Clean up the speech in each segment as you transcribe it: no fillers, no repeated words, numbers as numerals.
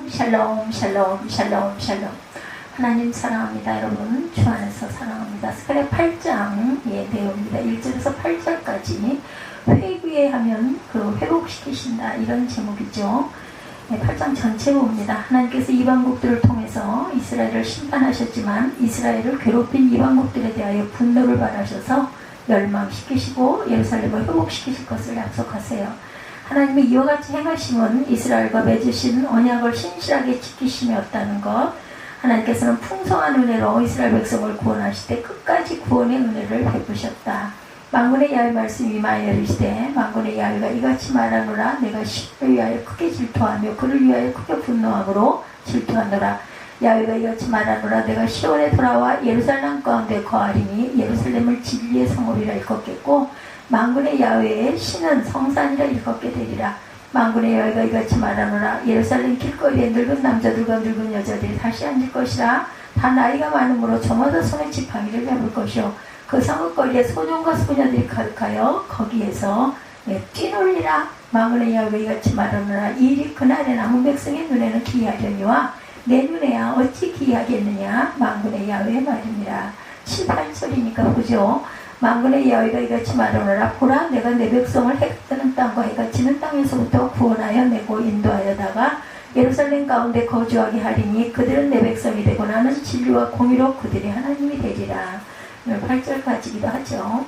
샬롬 샬롬 샬롬 샬롬 샬롬. 하나님 사랑합니다. 여러분 주 안에서 사랑합니다. 스가랴 8장의 내용입니다. 1절에서 8절까지 회개하면 그 회복시키신다, 이런 제목이죠. 8장 전체로 봅니다. 하나님께서 이방국들을 통해서 이스라엘을 심판하셨지만 이스라엘을 괴롭힌 이방국들에 대하여 분노를 발하셔서 멸망시키시고 예루살렘을 회복시키실 것을 약속하세요. 하나님의 이와 같이 행하심은 이스라엘과 맺으신 언약을 신실하게 지키심이었다는 것. 하나님께서는 풍성한 은혜로 이스라엘 백성을 구원하실 때 끝까지 구원의 은혜를 베푸셨다. 만군의 야훼 말씀이 임하여 이르시되 만군의 야훼가 이같이 말하노라. 내가 시온을 위하여 크게 질투하며 그를 위하여 크게 분노함으로 질투하노라. 야훼가 이같이 말하노라. 내가 시온에 돌아와 예루살렘 가운데 거하리니 예루살렘을 진리의 성읍이라 일컫겠고 만군의 야훼의 신은 성산이라 일컫게 되리라. 만군의 야훼가 이같이 말하노라. 예루살렘 길거리에 늙은 남자들과 늙은 여자들이 다시 앉을 것이라. 다 나이가 많으므로 저마다 손에 지팡이를 잡을 것이요 그 성읍거리에 소년과 소녀들이 가득하여 거기에서 뛰놀리라. 만군의 야훼가 이같이 말하노라. 이 일이 그날에 남은 백성의 눈에는 기이하려니와 내 눈에야 어찌 기이하겠느냐. 만군의 야훼의 말입니다. 7, 8절이니까 보죠. 만군의 야훼가 이같이 말하노라. 보라, 내가 내 백성을 해가 뜨는 땅과 해가 지는 땅에서부터 구원하여 내고 인도하여다가 예루살렘 가운데 거주하게 하리니 그들은 내 백성이 되고 나는 진리와 공의로 그들의 하나님이 되리라. 8절까지기도 하죠.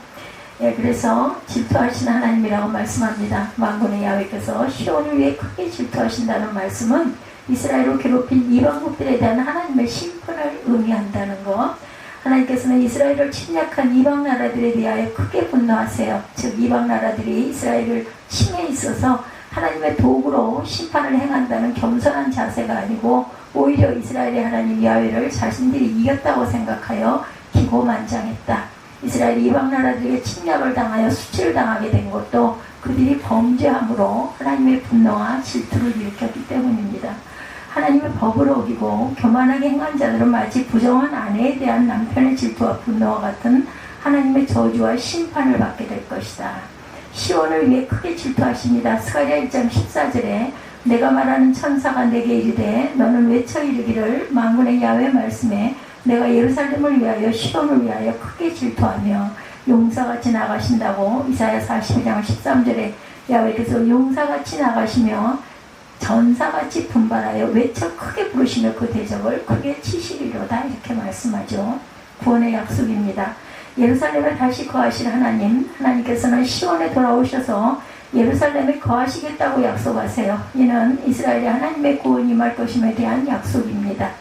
그래서 질투하시는 하나님이라고 말씀합니다. 만군의 야훼께서 시온을 위해 크게 질투하신다는 말씀은 이스라엘을 괴롭힌 이방국들에 대한 하나님의 심판을 의미한다는 것. 하나님께서는 이스라엘을 침략한 이방 나라들에 대하여 크게 분노하세요. 즉 이방 나라들이 이스라엘을 침해에 있어서 하나님의 도구로 심판을 행한다는 겸손한 자세가 아니고 오히려 이스라엘의 하나님 야훼를 자신들이 이겼다고 생각하여 기고만장했다. 이스라엘이 이방 나라들에게 침략을 당하여 수치를 당하게 된 것도 그들이 범죄함으로 하나님의 분노와 질투를 일으켰기 때문입니다. 하나님의 법을 어기고 교만하게 행한 자들은 마치 부정한 아내에 대한 남편의 질투와 분노와 같은 하나님의 저주와 심판을 받게 될 것이다. 시온을 위해 크게 질투하십니다. 스가랴 1장 14절에 내가 말하는 천사가 내게 이르되 너는 외쳐 이르기를 만군의 야훼 말씀에 내가 예루살렘을 위하여 시온을 위하여 크게 질투하며 용사같이 나가신다고. 이사야 42장 13절에 야훼께서 용사같이 나가시며 전사같이 분발하여 외쳐 크게 부르시며 그 대적을 크게 치시리로다, 이렇게 말씀하죠. 구원의 약속입니다. 예루살렘에 다시 거하실 하나님, 하나님께서는 시온에 돌아오셔서 예루살렘에 거하시겠다고 약속하세요. 이는 이스라엘의 하나님의 구원이 임할 것임에 대한 약속입니다.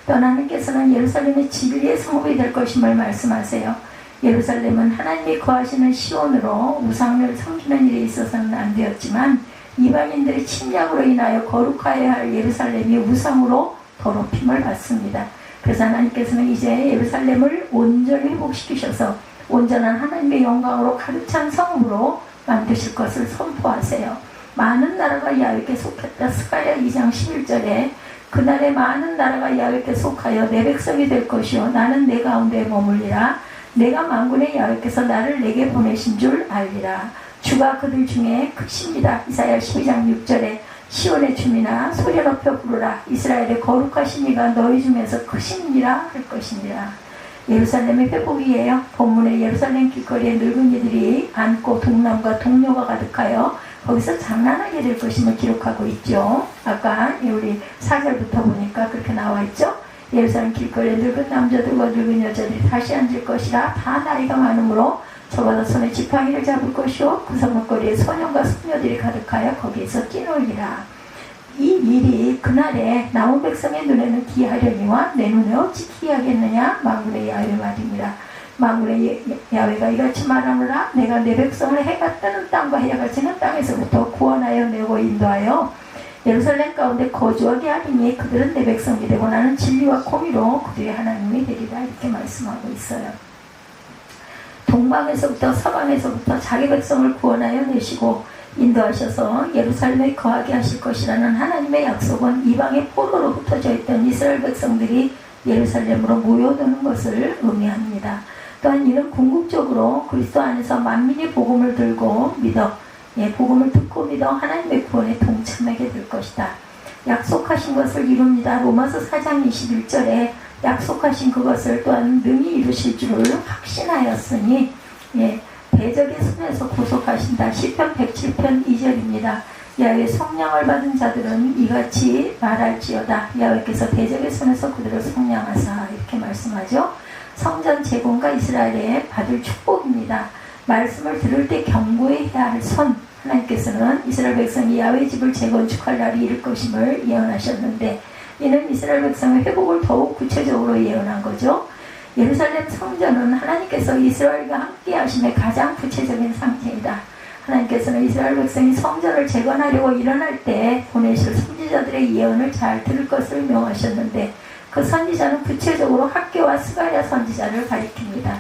또 하나님께서는 예루살렘의 진리의 성읍이 될 것임을 말씀하세요. 예루살렘은 하나님이 거하시는 시온으로 우상을 섬기는 일에 있어서는 안 되었지만 이방인들의 침략으로 인하여 거룩하여야 할 예루살렘이 우상으로 더럽힘을 받습니다. 그래서 하나님께서는 이제 예루살렘을 온전히 회복시키셔서 온전한 하나님의 영광으로 가득 찬 성읍으로 만드실 것을 선포하세요. 많은 나라가 야훼께 속했다. 스가랴 2장 11절에 그날에 많은 나라가 야훼께 속하여 내 백성이 될 것이요 나는 내 가운데 머물리라. 내가 만군의 야훼께서 나를 내게 보내신 줄 알리라. 주가 그들 중에 크십니다. 이사야 12장 6절에 시온의 춤이나 소리 높여 부르라. 이스라엘의 거룩하신 이가 너희 중에서 크십니다 할 것이니라. 예루살렘의 회복이에요. 본문에 예루살렘 길거리에 늙은이들이 앉고 동남과 동료가 가득하여 거기서 장난하게 될 것임을 기록하고 있죠. 아까 우리 4절부터 보니까 그렇게 나와 있죠. 예루살렘 길거리에 늙은 남자들과 늙은 여자들이 다시 앉을 것이라. 다 나이가 많으므로 저마다 손에 지팡이를 잡을 것이요 그 성읍거리에 소년과 소녀들이 가득하여 거기에서 뛰놀리라. 이 일이 그날에 남은 백성의 눈에는 기이하려니와 내 눈에 어찌 기이하겠느냐. 만군의 야훼 말입니다. 만군의 야훼가 이같이 말하노라. 내가 내 백성을 해가 뜨는 땅과 해가 지는 땅에서부터 구원하여 내고 인도하여 예루살렘 가운데 거주하게 하리니 그들은 내 백성이 되고 나는 진리와 공의로 그들의 하나님이 되리라, 이렇게 말씀하고 있어요. 동방에서부터 서방에서부터 자기 백성을 구원하여 내시고 인도하셔서 예루살렘에 거하게 하실 것이라는 하나님의 약속은 이방의 포로로 흩어져 있던 이스라엘 백성들이 예루살렘으로 모여드는 것을 의미합니다. 또한 이는 궁극적으로 그리스도 안에서 만민이 복음을 들고 믿어 복음을 듣고 믿어 하나님의 구원에 동참하게 될 것이다. 약속하신 것을 이룹니다. 로마서 4장 21절에 약속하신 그것을 또한 능히 이루실 줄을 확신하였으니 대적의 손에서 구속하신다. 시편 107편 2절입니다. 야훼 성령을 받은 자들은 이같이 말할지어다. 야훼께서 대적의 손에서 그들을 성량하사 이렇게 말씀하죠. 성전 재건과 이스라엘에 받을 축복입니다. 말씀을 들을 때 경고해야 할 선. 하나님께서는 이스라엘 백성이 야훼 집을 재건축할 날이 이를 것임을 예언하셨는데 이는 이스라엘 백성의 회복을 더욱 구체적으로 예언한 거죠. 예루살렘 성전은 하나님께서 이스라엘과 함께 하심의 가장 구체적인 상징이다. 하나님께서는 이스라엘 백성이 성전을 재건하려고 일어날 때 보내실 선지자들의 예언을 잘 들을 것을 명하셨는데 그 선지자는 구체적으로 학개와 스가랴 선지자를 가리킵니다.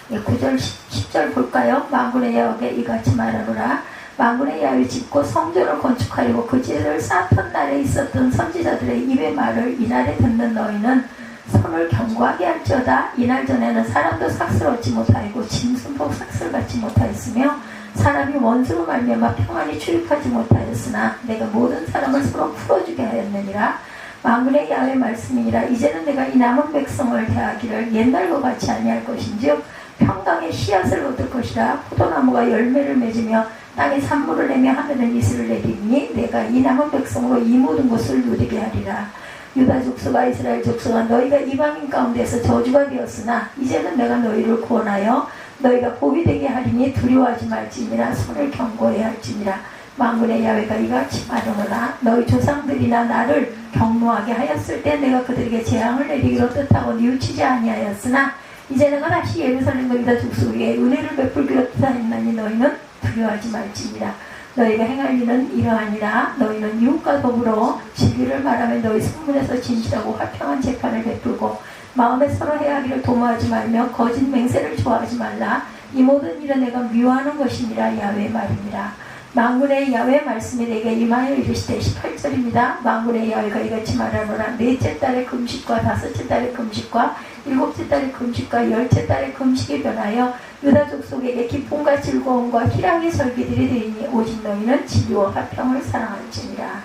9절 10절 볼까요? 만군의 여호와께 이같이 말하노라. 만군의 야훼 짓고 성전을 건축하려고 그 집을 쌓던 날에 있었던 선지자들의 입의 말을 이날에 듣는 너희는 손을 견고하게 할지어다. 이날 전에는 사람도 삭슬 얻지 못하고 짐승도 삭슬 받지 못하였으며 사람이 원수로 말미암아 평안히 출입하지 못하였으나 내가 모든 사람을 서로 풀어주게 하였느니라. 만군의 야훼 말씀이니라. 이제는 내가 이 남은 백성을 대하기를 옛날과 같이 아니할 것인즉 평강의 씨앗을 얻을 것이라. 포도나무가 열매를 맺으며 땅에 산물을 내며 하늘은 이슬을 내리니 내가 이 남은 백성으로 이 모든 것을 누리게 하리라. 유다 족속과 이스라엘 족속아 너희가 이방인 가운데서 저주가 되었으나 이제는 내가 너희를 구원하여 너희가 복이 되게 하리니 두려워하지 말지니라. 손을 견고해야 할지니라. 만군의 야훼가 이같이 말하노라. 너희 조상들이나 나를 경노하게 하였을 때 내가 그들에게 재앙을 내리기로 뜻하고 뉘우치지 아니하였으나 이제 내가 다시 예루살렘과 유다 족속에게 은혜를 베풀기로 뜻하였나니 너희는 두려워하지 말지니라. 너희가 행할 일은 이러하니라. 너희는 이웃과 더불어 진리를 말하며 너희 성문에서 진실하고 화평한 재판을 베풀고 마음에 서로 해하기를 도모하지 말며 거짓 맹세를 좋아하지 말라. 이 모든 일은 내가 미워하는 것이니라. 야훼의 말이니라. 만군의 야훼의 말씀이 내게 임하여 이르시되 18절입니다. 만군의 야훼가 이같이 말하노라. 넷째 달의 금식과 다섯째 달의 금식과 일곱째 달의 금식과 열째 달의 금식이 변하여 유다 족속에게 기쁨과 즐거움과 희락의 설기들이 되리니 오직 너희는 진리와 화평을 사랑할지니라.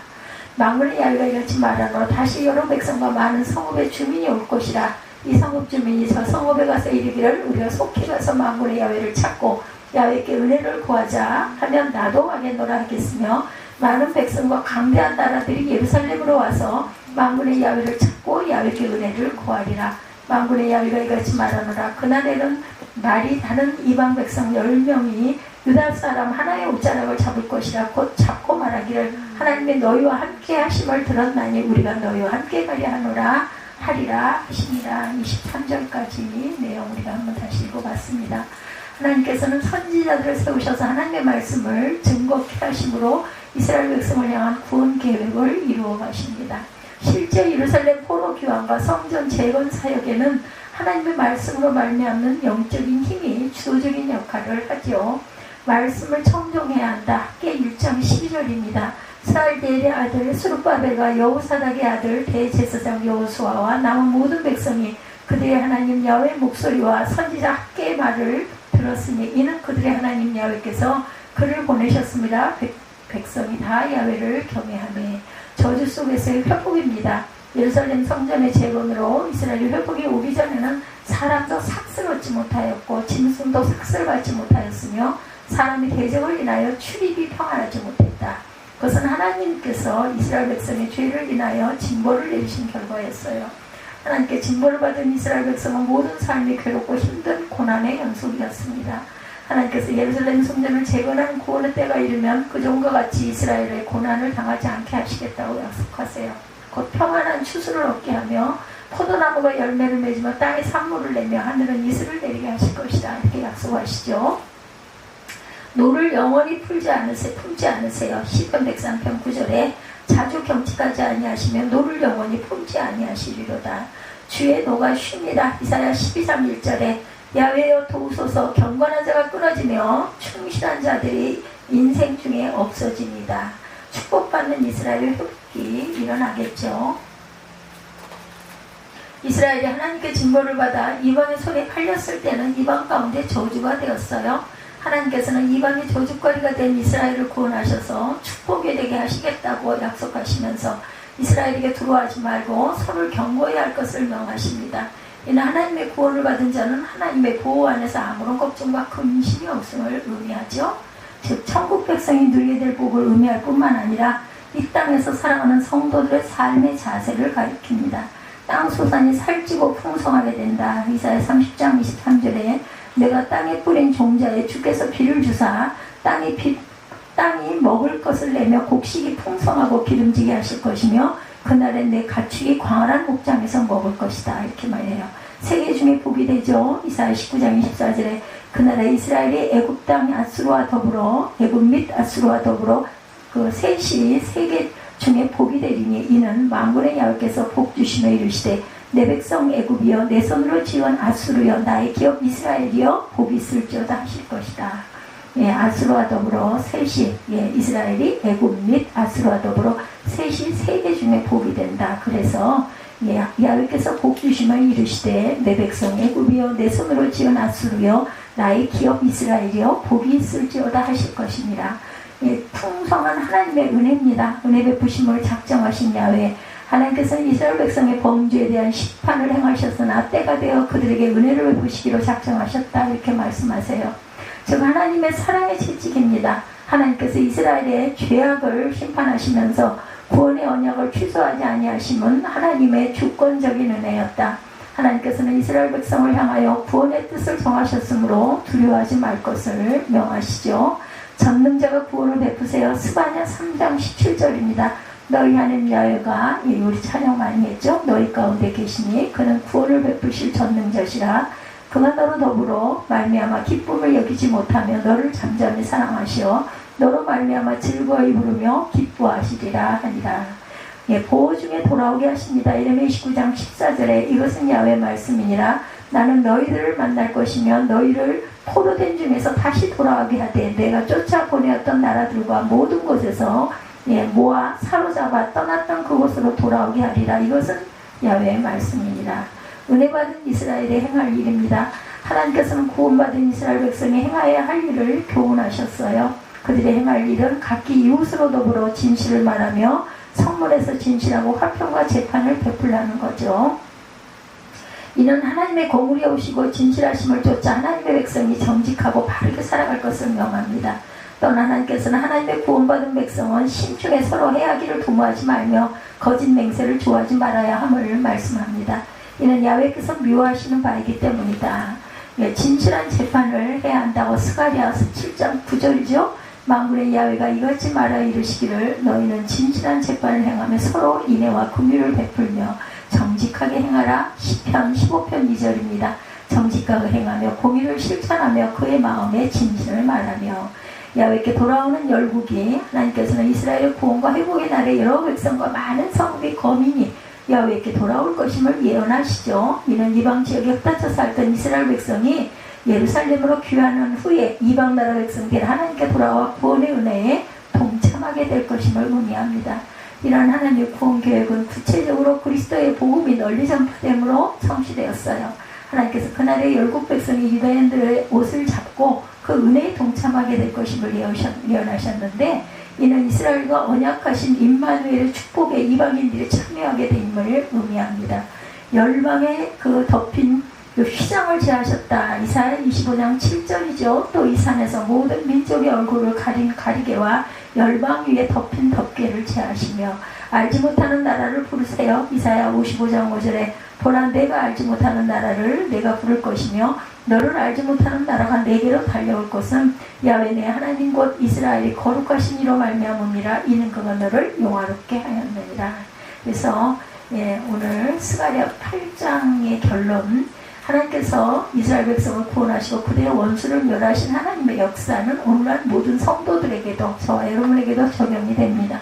만군의 야훼가 이같이 말하노라. 다시 여러 백성과 많은 성읍의 주민이 올 것이라. 이 성읍 주민이 저 성읍에 가서 이르기를 우리가 속히 가서 만군의 야훼를 찾고 야훼께 은혜를 구하자 하면 나도 하겠노라 하겠으며 많은 백성과 강대한 나라들이 예루살렘으로 와서 만군의 야훼를 찾고 야훼께 은혜를 구하리라. 만군의 야훼가 이같이 말하노라. 그날에는 말이 다른 이방 백성 10명이 유다 사람 하나의 옷자락을 잡을 것이라. 곧 잡고 말하기를 하나님의 너희와 함께 하심을 들었나니 우리가 너희와 함께 가려 하노라 하리라 하시니라. 23절까지 내용 우리가 한번 다시 읽어봤습니다. 하나님께서는 선지자들을 세우셔서 하나님의 말씀을 증거케 하심으로 이스라엘 백성을 향한 구원 계획을 이루어 가십니다. 실제 예루살렘 포로 귀환과 성전 재건 사역에는 하나님의 말씀으로 말미암는 영적인 힘이 주도적인 역할을 하죠. 말씀을 청종해야 한다. 학개 1장 12절입니다. 스알디엘의 아들 스룹바벨과 여호사닥의 아들 대제사장 여호수아와 남은 모든 백성이 그들의 하나님 야훼의 목소리와 선지자 학개의 말을 들었으니 이는 그들의 하나님 야훼께서 그를 보내셨습니다. 백성이 다 야훼를 경외하며 저주 속에서의 회복입니다. 예루살렘 성전의 재건으로 이스라엘이 회복이 오기 전에는 사람도 삭슬 얻지 못하였고 짐승도 삭슬 받지 못하였으며 사람이 대적을 인하여 출입이 평안하지 못했다. 그것은 하나님께서 이스라엘 백성의 죄를 인하여 징벌을 내리신 결과였어요. 하나님께 징벌을 받은 이스라엘 백성은 모든 삶이 괴롭고 힘든 고난의 연속이었습니다. 하나님께서 예루살렘 성전을 재건하는 구원의 때가 이르면 그전과 같이 이스라엘의 고난을 당하지 않게 하시겠다고 약속하세요. 곧 평안한 추수를 얻게 하며 포도나무가 열매를 맺으며 땅에 산물을 내며 하늘은 이슬을 내리게 하실 것이다. 이렇게 약속하시죠. 노를 영원히 품지 않으세요. 시편 103편 9절에 자주 경치하지 아니하시면 노를 영원히 품지 아니하시리로다. 주의 노가 쉼이라. 이사야 12장 1절에 야훼여 도우소서. 경건한 자가 끊어지며 충실한 자들이 인생 중에 없어집니다. 축복받는 이스라엘의 회복이 일어나겠죠. 이스라엘이 하나님께 징벌을 받아 이방의 손에 팔렸을 때는 이방 가운데 저주가 되었어요. 하나님께서는 이방의 저주거리가 된 이스라엘을 구원하셔서 축복이 되게 하시겠다고 약속하시면서 이스라엘에게 두려워하지 말고 서로를 경고해야 할 것을 명하십니다. 이는 하나님의 구원을 받은 자는 하나님의 보호 안에서 아무런 걱정과 근심이 없음을 의미하죠. 즉 천국 백성이 누리게 될 복을 의미할 뿐만 아니라 이 땅에서 살아가는 성도들의 삶의 자세를 가리킵니다. 땅 소산이 살찌고 풍성하게 된다. 이사야 30장 23절에 내가 땅에 뿌린 종자에 주께서 비를 주사 땅이 먹을 것을 내며 곡식이 풍성하고 기름지게 하실 것이며 그날엔 내 가축이 광활한 목장에서 먹을 것이다. 이렇게 말해요. 세계 중에 복이 되죠. 이사야 19장 24절에 그날에 이스라엘이 애굽 땅 아수르와 더불어 애굽 및 아수르와 더불어 그 셋이 세계 중에 복이 되리니 이는 만군의 여호와께서 복 주시며 이르시되 내 백성 애굽이여 내 손으로 지은 아수르여 나의 기업 이스라엘이여 복이 있을지어다 하실 것이다. 예, 아수르와 더불어 셋이 이스라엘이 애굽 및 아수르와 더불어 셋이 세계 중에 복이 된다. 그래서 여호와께서 복 주시며 이르시되 내 백성 애굽이여 내 손으로 지은 아수르여 나의 기업 이스라엘이여 복이 있을지어다 하실 것입니다. 풍성한 하나님의 은혜입니다. 은혜 베푸심을 작정하신 야훼 하나님께서는 이스라엘 백성의 범죄에 대한 심판을 행하셨으나 때가 되어 그들에게 은혜를 베푸시기로 작정하셨다. 이렇게 말씀하세요. 즉 하나님의 사랑의 채찍입니다. 하나님께서 이스라엘의 죄악을 심판하시면서 구원의 언약을 취소하지 아니하심은 하나님의 주권적인 은혜였다. 하나님께서는 이스라엘 백성을 향하여 구원의 뜻을 정하셨으므로 두려워하지 말 것을 명하시죠. 전능자가 구원을 베푸세요. 스바냐 3장 17절입니다. 너희 하나님 야훼가 우리 찬양 많이 했죠. 너희 가운데 계시니 그는 구원을 베푸실 전능자시라. 그가 너로 더불어 말미암아 기쁨을 여기지 못하며 너를 잠잠히 사랑하시어 너로 말미암아 즐거이 부르며 기뻐하시리라 하니라. 보호 중에 돌아오게 하십니다. 예레미야 29장 14절에 이것은 야훼 말씀이니라. 나는 너희들을 만날 것이며 너희를 포로된 중에서 다시 돌아오게 하되 내가 쫓아 보내었던 나라들과 모든 곳에서 모아 사로잡아 떠났던 그곳으로 돌아오게 하리라. 이것은 야훼의 말씀이니라. 은혜받은 이스라엘의 행할 일입니다. 하나님께서는 구원받은 이스라엘 백성이 행하여야 할 일을 교훈하셨어요. 그들의 행할 일은 각기 이웃으로 더불어 진실을 말하며 성문에서 진실하고 화평과 재판을 베풀라는 거죠. 이는 하나님의 공의에 오시고 진실하심을 쫓아 하나님의 백성이 정직하고 바르게 살아갈 것을 명합니다. 또한 하나님께서는 하나님의 구원받은 백성은 심중에 서로 해하기를 도모하지 말며 거짓 맹세를 좋아하지 말아야 함을 말씀합니다. 이는 야훼께서 미워하시는 바이기 때문이다. 진실한 재판을 해야 한다고 스가랴 7장 9절이죠. 만군의 야훼가 이같이 말하 이르시기를 너희는 진실한 재판을 행하며 서로 인애와 긍휼을 베풀며 정직하게 행하라. 시편 15편 2절입니다. 정직하게 행하며 공의를 실천하며 그의 마음에 진실을 말하며 야훼께 돌아오는 열국이 하나님께서는 이스라엘의 구원과 회복의 날에 여러 백성과 많은 성읍이 거민이 야훼께 돌아올 것임을 예언하시죠. 이는 이방 지역에 흩어져 살던 이스라엘 백성이 예루살렘으로 귀환한 후에 이방 나라 백성들이 하나님께 돌아와 구원의 은혜에 동참하게 될 것임을 의미합니다. 이러한 하나님의 구원 계획은 구체적으로 그리스도의 복음이 널리 전파됨으로 성취되었어요. 하나님께서 그날의 열국 백성이 유다인들의 옷을 잡고 그 은혜에 동참하게 될 것임을 예언하셨는데 이는 이스라엘과 언약하신 임마누엘의 축복에 이방인들이 참여하게 됨을 의미합니다. 열방에 그 덮인 휘장을 제하셨다. 이사야 25장 7절이죠. 또 이 산에서 모든 민족의 얼굴을 가린 가리개와 열방 위에 덮인 덮개를 제하시며 알지 못하는 나라를 부르세요. 이사야 55장 5절에 보라 내가 알지 못하는 나라를 내가 부를 것이며 너를 알지 못하는 나라가 내게로 달려올 것은 야훼 내 하나님 곧 이스라엘이 거룩하신 이로 말미암음이라. 이는 그가 너를 용화롭게 하였느니라. 그래서 오늘 스가랴 8장의 결론, 하나님께서 이스라엘 백성을 구원하시고 그들의 원수를 멸하신 하나님의 역사는 오늘날 모든 성도들에게도 저와 여러분에게도 적용이 됩니다.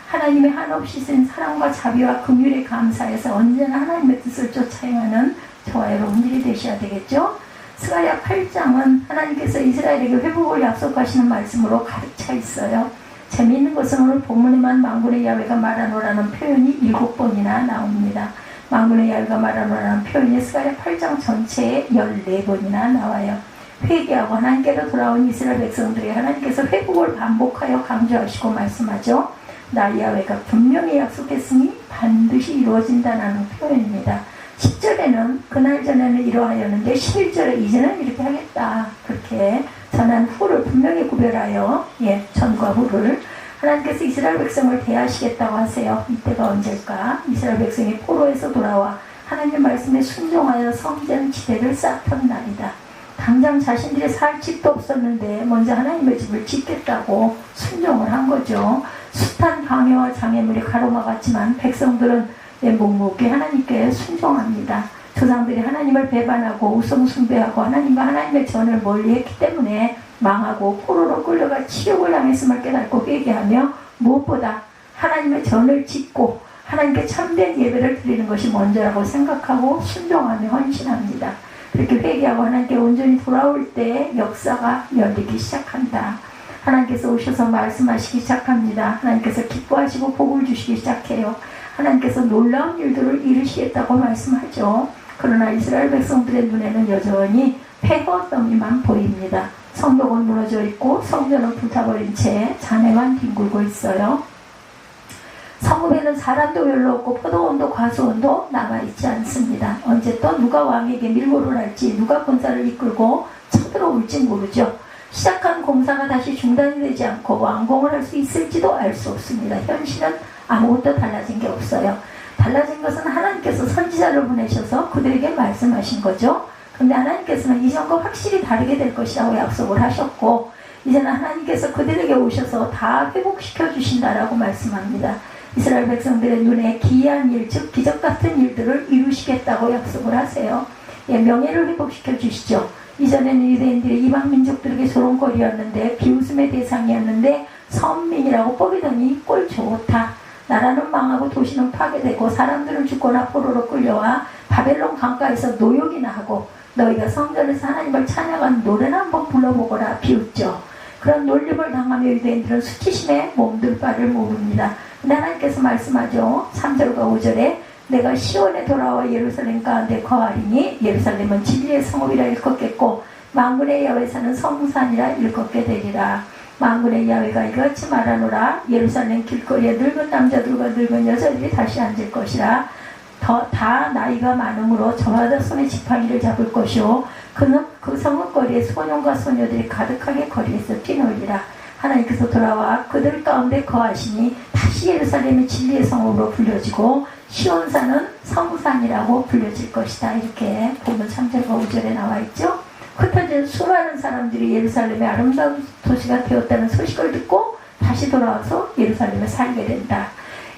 하나님의 한없이 쓴 사랑과 자비와 긍휼에 감사해서 언제나 하나님의 뜻을 쫓아 행하는 저와 여러분들이 되셔야 되겠죠. 스가랴 8장은 하나님께서 이스라엘에게 회복을 약속하시는 말씀으로 가득 차 있어요. 재미있는 것은 오늘 본문에만 만군의 야훼가 말하노라는 표현이 7번이나 나옵니다. 만군의 야훼가 말하노라는 표현이 스가랴 8장 전체에 14번이나 나와요. 회개하고 하나님께로 돌아온 이스라엘 백성들에게 하나님께서 회복을 반복하여 강조하시고 말씀하죠. 나 야훼가 분명히 약속했으니 반드시 이루어진다는 표현입니다. 10절에는 그날 전에는 이러하였는데 11절에 이제는 이렇게 하겠다. 그렇게 전한 후를 분명히 구별하여 전과 후를 하나님께서 이스라엘 백성을 대하시겠다고 하세요. 이때가 언제일까? 이스라엘 백성이 포로에서 돌아와 하나님 말씀에 순종하여 성전 지대를 쌓던 날이다. 당장 자신들이 살 집도 없었는데 먼저 하나님의 집을 짓겠다고 순종을 한 거죠. 숱한 방해와 장애물이 가로막았지만 백성들은 묵묵히 하나님께 순종합니다. 조상들이 하나님을 배반하고 우상숭배하고 하나님과 하나님의 전을 멀리했기 때문에 망하고 포로로 끌려가 치욕을 당했음을 깨닫고 회개하며 무엇보다 하나님의 전을 짓고 하나님께 참된 예배를 드리는 것이 먼저라고 생각하고 순종하며 헌신합니다. 그렇게 회개하고 하나님께 온전히 돌아올 때 역사가 열리기 시작한다. 하나님께서 오셔서 말씀하시기 시작합니다. 하나님께서 기뻐하시고 복을 주시기 시작해요. 하나님께서 놀라운 일들을 이루시겠다고 말씀하죠. 그러나 이스라엘 백성들의 눈에는 여전히 폐허더미만 보입니다. 성벽은 무너져 있고 성전은 불타버린 채 잔해만 뒹굴고 있어요. 성읍에는 사람도 별로 없고 포도원도 과수원도 남아있지 않습니다. 언제 또 누가 왕에게 밀고를 할지 누가 군사를 이끌고 쳐들어올지 모르죠. 시작한 공사가 다시 중단이 되지 않고 완공을 할 수 있을지도 알 수 없습니다. 현실은 아무것도 달라진 게 없어요. 달라진 것은 하나님께서 선지자를 보내셔서 그들에게 말씀하신 거죠. 근데 하나님께서는 이전과 확실히 다르게 될 것이라고 약속을 하셨고 이제는 하나님께서 그들에게 오셔서 다 회복시켜 주신다라고 말씀합니다. 이스라엘 백성들의 눈에 기이한 일, 즉 기적 같은 일들을 이루시겠다고 약속을 하세요. 명예를 회복시켜 주시죠. 이전에는 유대인들이 이방 민족들에게 조롱거리였는데 비웃음의 대상이었는데 선민이라고 뻐기더니 꼴 좋다. 나라는 망하고 도시는 파괴되고 사람들은 죽거나 포로로 끌려와 바벨론 강가에서 노역이나 하고 너희가 성전에서 하나님을 찬양한 노래나 한번 불러보거라 비웃죠. 그런 놀림을 당하며 유대인들은 수치심에 몸둘 바를 모릅니다. 근데 하나님께서 말씀하죠. 3절과 5절에 내가 시온에 돌아와 예루살렘 가운데 거하리니 예루살렘은 진리의 성읍이라 일컫겠고 만군의 야훼산은 성산이라 일컫게 되리라. 만군의 야훼가 이같이 말하노라. 예루살렘 길거리에 늙은 남자들과 늙은 여자들이 다시 앉을 것이라. 다 나이가 많음으로 저마다 손에 지팡이를 잡을 것이요 그 성읍거리에 소년과 소녀들이 가득하게 거리에서 뛰놀리라. 하나님께서 돌아와 그들 가운데 거하시니 다시 예루살렘이 진리의 성읍으로 불려지고 시온산은 성산이라고 불려질 것이다. 이렇게 보면 3절과 5절에 나와 있죠. 흩어진 수많은 사람들이 예루살렘의 아름다운 도시가 되었다는 소식을 듣고 다시 돌아와서 예루살렘에 살게 된다.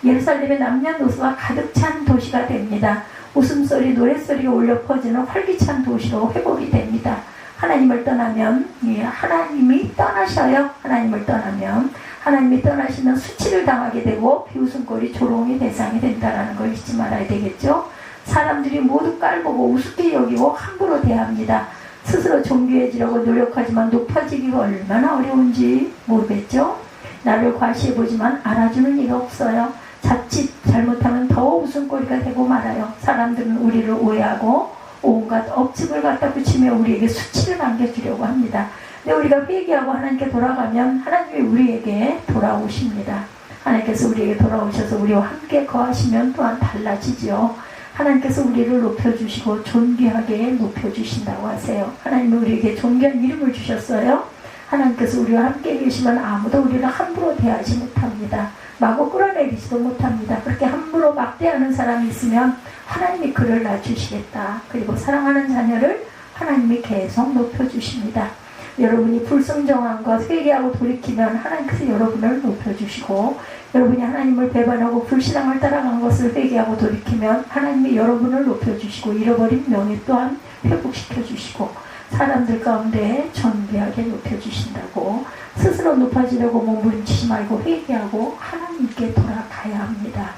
예루살렘의 남녀노소가 가득 찬 도시가 됩니다. 웃음소리, 노랫소리가 울려 퍼지는 활기찬 도시로 회복이 됩니다. 하나님을 떠나면 하나님이 떠나셔요. 하나님을 떠나면 하나님이 떠나시면 수치를 당하게 되고 비웃음거리 조롱의 대상이 된다는 걸 잊지 말아야 되겠죠. 사람들이 모두 깔보고 우습게 여기고 함부로 대합니다. 스스로 존귀해지려고 노력하지만 높아지기가 얼마나 어려운지 모르겠죠. 나를 과시해보지만 알아주는 이가 없어요. 자칫 잘못하면 더 웃음거리가 되고 말아요. 사람들은 우리를 오해하고 온갖 억측을 갖다 붙이며 우리에게 수치를 안겨주려고 합니다. 근데 우리가 회개하고 하나님께 돌아가면 하나님이 우리에게 돌아오십니다. 하나님께서 우리에게 돌아오셔서 우리와 함께 거하시면 또한 달라지죠. 하나님께서 우리를 높여주시고 존귀하게 높여주신다고 하세요. 하나님이 우리에게 존귀한 이름을 주셨어요. 하나님께서 우리와 함께 계시면 아무도 우리를 함부로 대하지 못합니다. 마구 끌어내리지도 못합니다. 그렇게 함부로 막대하는 사람이 있으면 하나님이 그를 낮추시겠다. 그리고 사랑하는 자녀를 하나님이 계속 높여주십니다. 여러분이 불순종한 것 회개하고 돌이키면 하나님께서 여러분을 높여주시고 여러분이 하나님을 배반하고 불신앙을 따라간 것을 회개하고 돌이키면 하나님이 여러분을 높여주시고 잃어버린 명예 또한 회복시켜주시고 사람들 가운데 존귀하게 높여주신다고 스스로 높아지려고 몸부림치지 말고 회개하고 하나님께 돌아가야 합니다.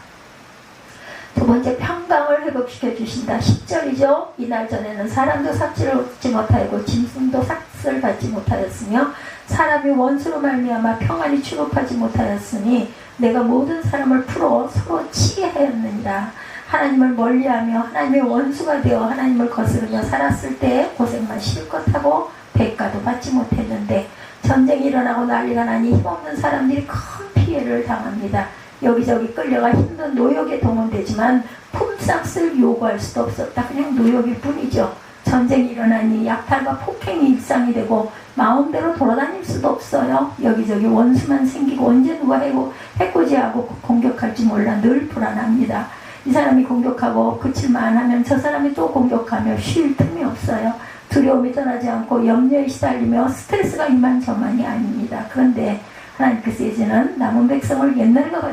두 번째, 평강을 회복시켜 주신다. 10절이죠. 이날 전에는 사람도 삭지를 얻지 못하였고 짐승도 삭슬 받지 못하였으며 사람이 원수로 말미암아 평안히 출입하지 못하였으니 내가 모든 사람을 풀어 서로 치게 하였느니라. 하나님을 멀리하며 하나님의 원수가 되어 하나님을 거스르며 살았을 때 고생만 실컷 하고 대가도 받지 못했는데 전쟁이 일어나고 난리가 나니 힘없는 사람들이 큰 피해를 당합니다. 여기저기 끌려가 힘든 노역에 동원되지만 품삯을 요구할 수도 없었다. 그냥 노역일 뿐이죠. 전쟁이 일어나니 약탈과 폭행이 일상이 되고 마음대로 돌아다닐 수도 없어요. 여기저기 원수만 생기고 언제 누가 해코지하고 공격할지 몰라 늘 불안합니다. 이 사람이 공격하고 그칠만 하면 저 사람이 또 공격하며 쉴 틈이 없어요. 두려움이 떠나지 않고 염려에 시달리며 스트레스가 이만저만이 아닙니다. 그런데 하나님께서 이제는 남은 백성을 옛날과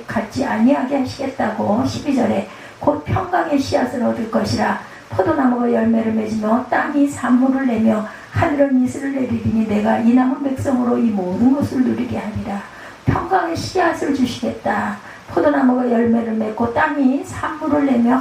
같지 아니하게 하시겠다고 12절에 곧 평강의 씨앗을 얻을 것이라 포도나무가 열매를 맺으며 땅이 산물을 내며 하늘은 이슬을 내리리니 내가 이 남은 백성으로 이 모든 것을 누리게 하리라. 평강의 씨앗을 주시겠다. 포도나무가 열매를 맺고 땅이 산물을 내며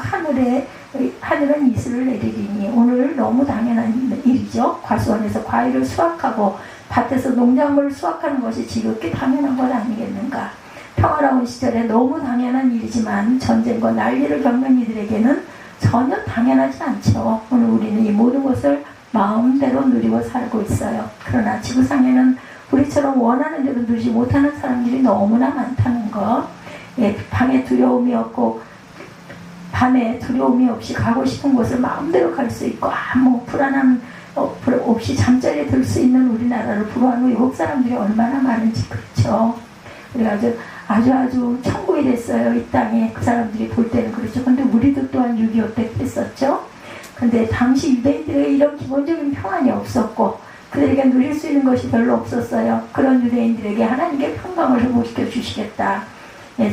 하늘은 이슬을 내리리니 오늘 너무 당연한 일이죠. 과수원에서 과일을 수확하고 밭에서 농작물을 수확하는 것이 지극히 당연한 것 아니겠는가. 평화로운 시절에 너무 당연한 일이지만 전쟁과 난리를 겪는 이들에게는 전혀 당연하지 않죠. 오늘 우리는 이 모든 것을 마음대로 누리고 살고 있어요. 그러나 지구상에는 우리처럼 원하는 대로 누리지 못하는 사람들이 너무나 많다는 것. 밤에 두려움이 없이 가고 싶은 곳을 마음대로 갈 수 있고 아무 불안함 없이 잠자리에 들 수 있는 우리나라를 부러워하는 외국 사람들이 얼마나 많은지. 그렇죠. 우리가 아주 천국이 됐어요. 이 땅에. 그 사람들이 볼 때는 그렇죠. 근데 우리도 또한 6.25 때 그랬었죠. 근데 당시 유대인들에게 이런 기본적인 평안이 없었고 그들에게 누릴 수 있는 것이 별로 없었어요. 그런 유대인들에게 하나님께 평강을 회복시켜 주시겠다.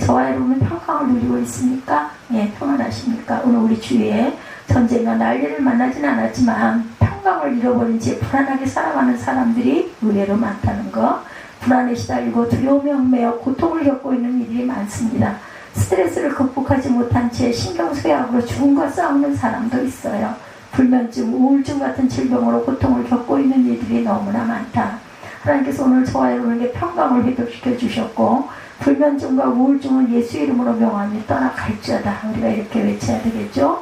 저와 여러분은 평강을 누리고 있습니까? 평안하십니까? 오늘 우리 주위에 전쟁과 난리를 만나진 않았지만 평강을 잃어버린 채 불안하게 살아가는 사람들이 의외로 많다는 것. 불안에 시달리고 두려움에 얽매여 고통을 겪고 있는 이들이 많습니다. 스트레스를 극복하지 못한 채 신경쇠약으로 죽음과 싸우는 사람도 있어요. 불면증, 우울증 같은 질병으로 고통을 겪고 있는 이들이 너무나 많다. 하나님께서 오늘 저와 여러분에게 평강을 회복시켜 주셨고 불면증과 우울증은 예수 이름으로 명하니 떠나갈지어다. 우리가 이렇게 외쳐야 되겠죠.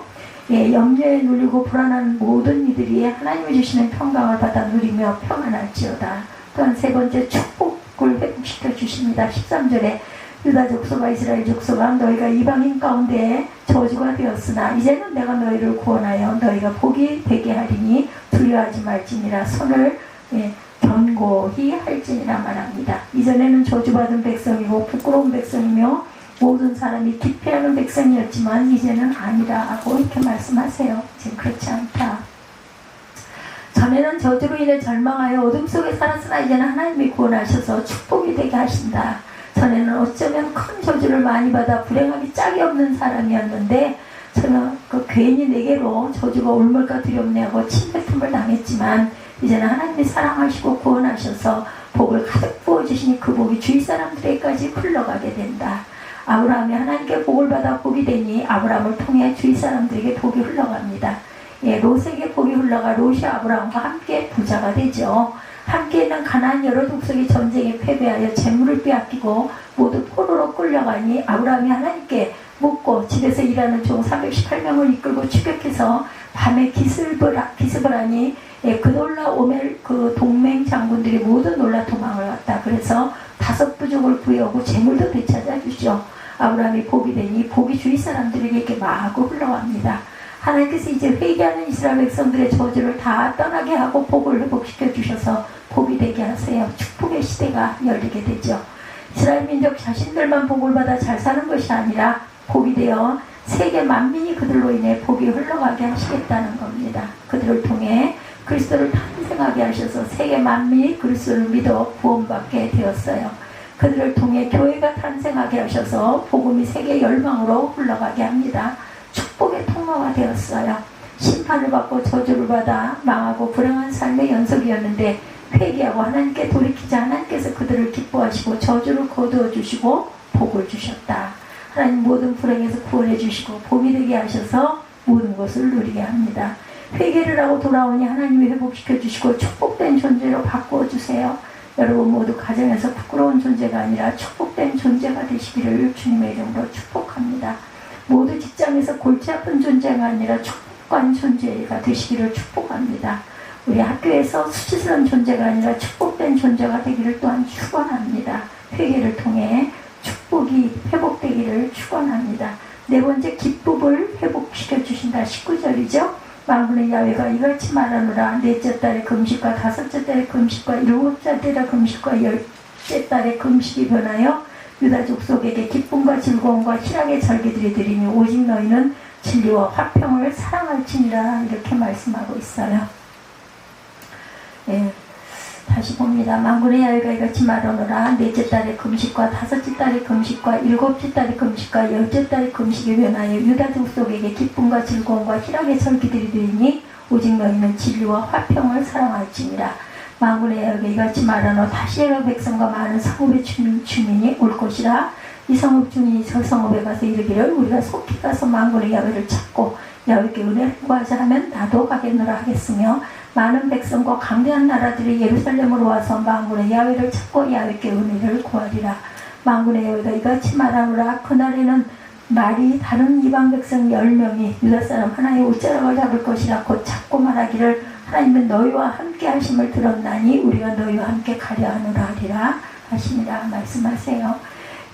염려에 눌리고 불안한 모든 이들이 하나님이 주시는 평강을 받아 누리며 평안할지어다. 또한 세 번째 축복을 회복시켜 주십니다. 13절에 유다 족속과 이스라엘 족속아 너희가 이방인 가운데 저주가 되었으나 이제는 내가 너희를 구원하여 너희가 복이 되게 하리니 두려워하지 말지니라. 손을 견고히 할지니라 말합니다. 이전에는 저주받은 백성이고 부끄러운 백성이며 모든 사람이 기피하는 백성이었지만 이제는 아니라고 이렇게 말씀하세요. 지금 그렇지 않다. 전에는 저주로 인해 절망하여 어둠 속에 살았으나 이제는 하나님이 구원하셔서 축복이 되게 하신다. 전에는 어쩌면 큰 저주를 많이 받아 불행하기 짝이 없는 사람이었는데 저는 괜히 내게로 저주가 올물까 두렵네 하고 침뱉음을 당했지만 이제는 하나님이 사랑하시고 구원하셔서 복을 가득 부어주시니 그 복이 주위 사람들에게까지 흘러가게 된다. 아브라함이 하나님께 복을 받아 복이 되니 아브라함을 통해 주위 사람들에게 복이 흘러갑니다. 롯에게 복이 흘러가 롯이 아브라함과 함께 부자가 되죠. 함께 있는 가나안 여러 족속이 전쟁에 패배하여 재물을 빼앗기고 모두 포로로 끌려가니 아브라함이 하나님께 묻고 집에서 일하는 종 318명을 이끌고 추격해서 밤에 기습을 하니 그놀라 오멜 그 동맹 장군들이 모두 놀라 도망을 갔다. 그래서 5 부족을 구해오고 재물도 되찾아 주죠. 아브라함이 복이 되니 복이 주위 사람들에게 이렇게 마구 흘러갑니다. 하나님께서 이제 회개하는 이스라엘 백성들의 저주를 다 떠나게 하고 복을 회복시켜 주셔서 복이 되게 하세요. 축복의 시대가 열리게 되죠. 이스라엘 민족 자신들만 복을 받아 잘 사는 것이 아니라 복이 되어 세계 만민이 그들로 인해 복이 흘러가게 하시겠다는 겁니다. 그들을 통해 그리스도를 탄생하게 하셔서 세계 만민이 그리스도를 믿어 구원받게 되었어요. 그들을 통해 교회가 탄생하게 하셔서 복음이 세계 열방으로 흘러가게 합니다. 축복의 통로가 되었어요. 심판을 받고 저주를 받아 망하고 불행한 삶의 연속이었는데 회개하고 하나님께 돌이키자 하나님께서 그들을 기뻐하시고 저주를 거두어 주시고 복을 주셨다. 하나님 모든 불행에서 구원해 주시고 복이 되게 하셔서 모든 것을 누리게 합니다. 회개를 하고 돌아오니 하나님이 회복시켜 주시고 축복된 존재로 바꾸어 주세요. 여러분 모두 가정에서 부끄러운 존재가 아니라 축복된 존재가 되시기를 주님의 이름으로 축복합니다. 모두 직장에서 골치 아픈 존재가 아니라 축복한 존재가 되시기를 축복합니다. 우리 학교에서 수치스러운 존재가 아니라 축복된 존재가 되기를 또한 축원합니다. 회개를 통해 축복이 회복되기를 축원합니다. 네 번째, 기쁨을 회복시켜 주신다. 19절이죠. 만군의 야훼가 이같이 말하노라. 넷째 달의 금식과 다섯째 달의 금식과 일곱째 달의 금식과 열째 달의 금식이 변하여 유다 족속에게 기쁨과 즐거움과 희락의 절기들이 되리니 오직 너희는 진리와 화평을 사랑할지니라. 이렇게 말씀하고 있어요. 예, 다시 봅니다. 만군의 야훼가 이같이 말하노라. 넷째 달의 금식과 다섯째 달의 금식과 일곱째 달의 금식과 열째 달의 금식이 변하여 유다 족속에게 기쁨과 즐거움과 희락의 절기들이 되니 오직 너희는 진리와 화평을 사랑할지니라. 만군의 야훼가 이같이 말하노. 다시 야훼 백성과 많은 성읍의 주민이 올 것이라. 이 성읍 주민이 저 성읍에 가서 이르기를 우리가 속히 가서 만군의 야훼를 찾고 야훼께 은혜를 구하자 하면 나도 가겠노라 하겠으며 많은 백성과 강대한 나라들이 예루살렘으로 와서 만군의 야훼를 찾고 야훼께 은혜를 구하리라. 만군의 야훼가 이같이 말하노라. 그날에는 말이 다른 이방 백성 10명이 유다 사람 하나의 옷자락을 잡을 것이라. 곧 찾고 말하기를 하나님은 너희와 함께 하심을 들었나니 우리가 너희와 함께 가려 하노라 하리라 하시니라. 말씀하세요.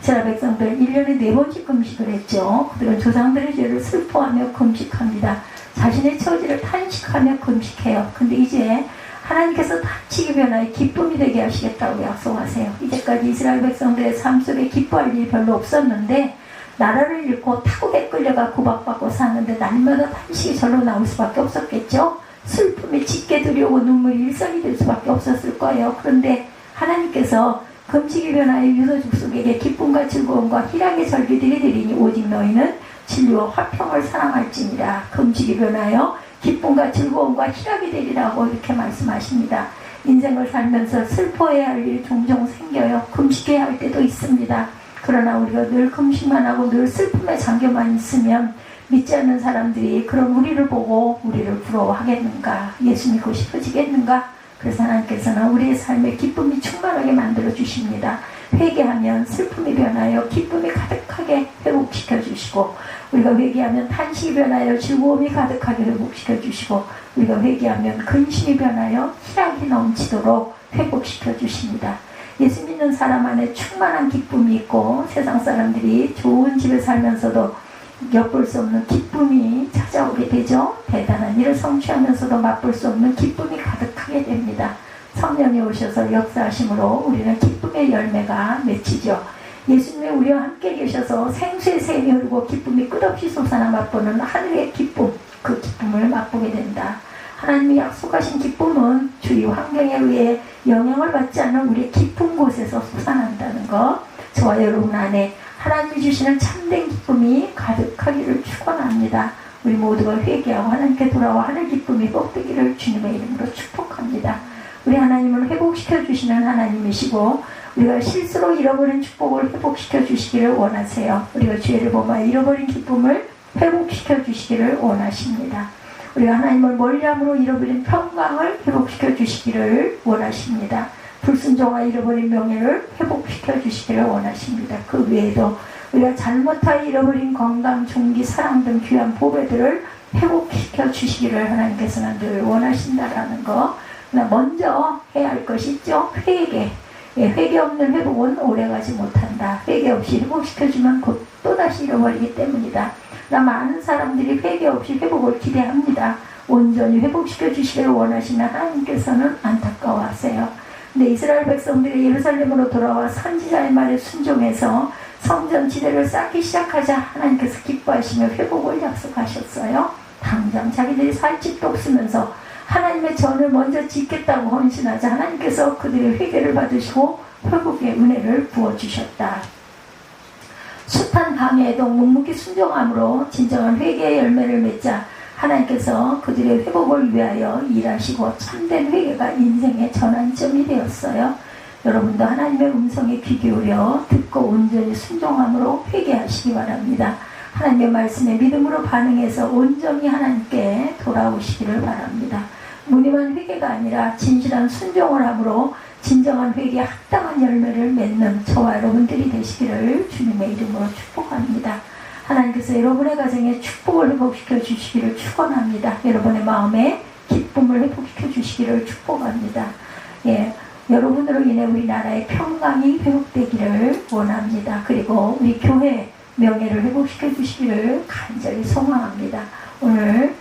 이스라엘 백성들 1년에 4번씩 금식을 했죠. 그들은 조상들의 죄를 슬퍼하며 금식합니다. 자신의 처지를 탄식하며 금식해요. 근데 이제 하나님께서 다치게 변화해 기쁨이 되게 하시겠다고 약속하세요. 이제까지 이스라엘 백성들의 삶 속에 기뻐할 일이 별로 없었는데 나라를 잃고 타국에 끌려가 구박받고 사는데 날마다 탄식이 절로 나올 수밖에 없었겠죠. 슬픔이 짙게 들여오고 눈물이 일상이 될 수밖에 없었을 거예요. 그런데 하나님께서 금식이 변화해 유다 족속에게 기쁨과 즐거움과 희락의 절기들이 되리니 오직 너희는 진리와 화평을 사랑할지니라. 금식이 변하여 기쁨과 즐거움과 희락이 되리라고 이렇게 말씀하십니다. 인생을 살면서 슬퍼해야 할 일이 종종 생겨요. 금식해야 할 때도 있습니다. 그러나 우리가 늘 금식만 하고 늘 슬픔에 잠겨만 있으면 믿지 않는 사람들이 그런 우리를 보고 우리를 부러워하겠는가? 예수 믿고 싶어지겠는가? 그래서 하나님께서는 우리의 삶에 기쁨이 충만하게 만들어 주십니다. 회개하면 슬픔이 변하여 기쁨이 가득하게 회복시켜 주시고 우리가 회개하면 탄식이 변하여 즐거움이 가득하게 회복시켜 주시고 우리가 회개하면 근심이 변하여 희락이 넘치도록 회복시켜 주십니다. 예수 믿는 사람 안에 충만한 기쁨이 있고 세상 사람들이 좋은 집에 살면서도 엿볼 수 없는 기쁨이 찾아오게 되죠. 대단한 일을 성취하면서도 맛볼 수 없는 기쁨이 가득하게 됩니다. 성령이 오셔서 역사하심으로 우리는 기쁨의 열매가 맺히죠. 예수님이 우리와 함께 계셔서 생수의 샘이 흐르고 기쁨이 끝없이 솟아나 맛보는 하늘의 기쁨, 그 기쁨을 맛보게 된다. 하나님이 약속하신 기쁨은 주위 환경에 의해 영향을 받지 않는 우리의 깊은 곳에서 솟아난다는 것. 저와 여러분 안에 하나님이 주시는 참된 기쁨이 가득하기를 축원합니다. 우리 모두가 회개하고 하나님께 돌아와 하늘 기쁨이 복되기를 주님의 이름으로 축복합니다. 우리 하나님은 회복시켜 주시는 하나님이시고 우리가 실수로 잃어버린 축복을 회복시켜 주시기를 원하세요. 우리가 죄를 범하여 잃어버린 기쁨을 회복시켜 주시기를 원하십니다. 우리가 하나님을 멀리함으로 잃어버린 평강을 회복시켜 주시기를 원하십니다. 불순종과 잃어버린 명예를 회복시켜 주시기를 원하십니다. 그 외에도 우리가 잘못하여 잃어버린 건강, 종기, 사랑 등 귀한 보배들을 회복시켜 주시기를 하나님께서는 늘 원하신다라는 거. 먼저 해야 할 것이 있죠. 회개. 회개 없는 회복은 오래가지 못한다. 회개 없이 회복시켜주면 곧 또다시 잃어버리기 때문이다. 많은 사람들이 회개 없이 회복을 기대합니다. 온전히 회복시켜 주시기를 원하시는 하나님께서는 안타까워하세요. 근데 이스라엘 백성들이 예루살렘으로 돌아와 선지자의 말에 순종해서 성전 지대를 쌓기 시작하자 하나님께서 기뻐하시며 회복을 약속하셨어요. 당장 자기들이 살 집도 없으면서 하나님의 전을 먼저 짓겠다고 헌신하자 하나님께서 그들의 회개를 받으시고 회복의 은혜를 부어주셨다. 숱한 방해에도 묵묵히 순종함으로 진정한 회개의 열매를 맺자 하나님께서 그들의 회복을 위하여 일하시고 참된 회개가 인생의 전환점이 되었어요. 여러분도 하나님의 음성에 귀 기울여 듣고 온전히 순종함으로 회개하시기 바랍니다. 하나님의 말씀에 믿음으로 반응해서 온전히 하나님께 돌아오시기를 바랍니다. 무늬만 회개가 아니라 진실한 순종을 함으로 진정한 회개에 합당한 열매를 맺는 저와 여러분들이 되시기를 주님의 이름으로 축복합니다. 하나님께서 여러분의 가정에 축복을 회복시켜 주시기를 축원합니다. 여러분의 마음에 기쁨 기쁨을 회복시켜 주시기를 축복합니다. 예, 여러분으로 인해 우리나라의 평강이 회복되기를 원합니다. 그리고 우리 교회 명예를 회복시켜 주시기를 간절히 소망합니다. 오늘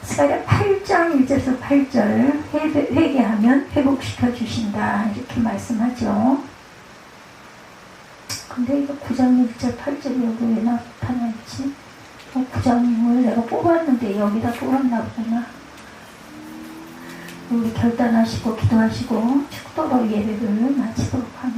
스가랴 8장 1절에서 8절 회개하면 회복시켜 주신다 이렇게 말씀하죠. 근데 이거 9장 1절 8절이 여기 왜 나타나있지? 9장을 내가 뽑았는데 여기다 뽑았나 보구나. 우리 결단하시고 기도하시고 축도로 예배를 마치도록 합니다.